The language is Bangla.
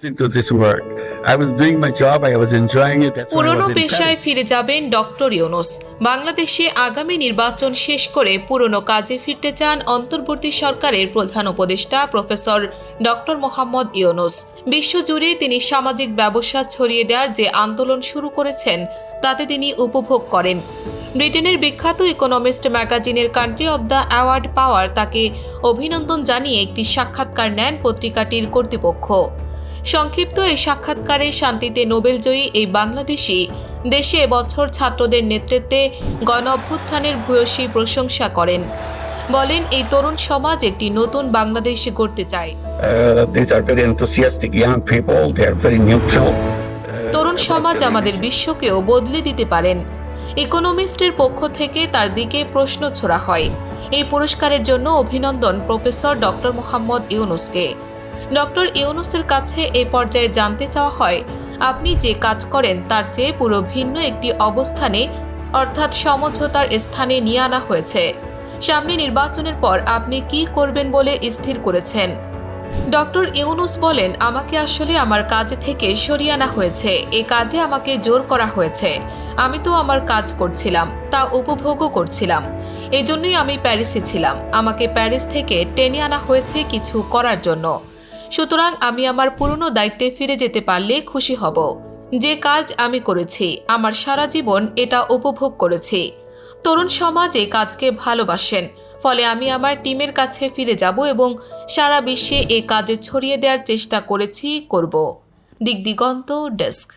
into this work. I was doing my job, I was enjoying it. That's why I পুরনো was in পেশায় Paris. ফিরে যাবেন ডক্টর ইউনূস। বাংলাদেশে আগামী নির্বাচন শেষ করে পুরনো কাজে ফিরতে চান অন্তর্বর্তী সরকারের প্রধান উপদেষ্টা প্রফেসর ডক্টর মোহাম্মদ ইউনূস। বিশ্বজুড়ে তিনি সামাজিক ব্যবসা ছড়িয়ে দেওয়ার যে আন্দোলন শুরু করেছেন তাতে তিনি উপভোগ করেন। ব্রিটেনের বিখ্যাত ইকোনমিস্ট ম্যাগাজিনের কান্ট্রি অব দ্য অ্যাওয়ার্ড পাওয়ার তাকে অভিনন্দন জানিয়ে একটি সাক্ষাৎকার নেন পত্রিকাটির কর্তৃপক্ষ। সংক্ষিপ্ত এই সাক্ষাৎকারে শান্তিতে নোবেলজয়ী এই বাংলাদেশি দেশে এবছর ছাত্রদের নেতৃত্বে গণ অভ্যুত্থানের ভূয়সী প্রশংসা করেন। বলেন, এই তরুণ সমাজ একটি নতুন বাংলাদেশ গড়তে চায়। These are very enthusiastic young people. They are very neutral. তরুণ সমাজ আমাদের বিশ্বকেও বদলে দিতে পারেন। ইকোনমিস্টের পক্ষ থেকে তার দিকে প্রশ্ন ছোড়া হয়। এই পুরস্কারের জন্য অভিনন্দন প্রফেসর ডক্টর মোহাম্মদ ইউনূসকে। ডক্টর ইউনূসের কাছে এই পর্যায়ে জানতে চাওয়া হয়, আপনি যে কাজ করেন তার চেয়ে পুরো ভিন্ন একটি অবস্থানে অর্থাৎ সমঝোতার স্থানে নিয়ে আনা হয়েছে। সামনে নির্বাচনের পর আপনি কি করবেন বলে স্থির করেছেন? ডক্টর ইউনূস বলেন, আমাকে আসলে আমার কাজ থেকে সরিয়ে আনা হয়েছে। এ কাজে আমাকে জোর করা হয়েছে। আমি তো আমার কাজ করছিলাম, তা উপভোগও করছিলাম। এজন্যই আমি প্যারিসে ছিলাম। আমাকে প্যারিস থেকে টেনে আনা হয়েছে কিছু করার জন্য। সুতরাং আমি আমার পুরনো দায়িত্বে ফিরে যেতে পারলে খুশি হব। যে কাজ আমি করেছি, আমার সারা জীবন এটা উপভোগ করেছি। তরুণ সমাজ এই কাজকে ভালোবাসেন। ফলে আমি আমার টিমের কাছে ফিরে যাব এবং সারা বিশ্বে এই কাজে ছড়িয়ে দেওয়ার চেষ্টা করেছি, করব। দিগদিগন্ত ডেস্ক।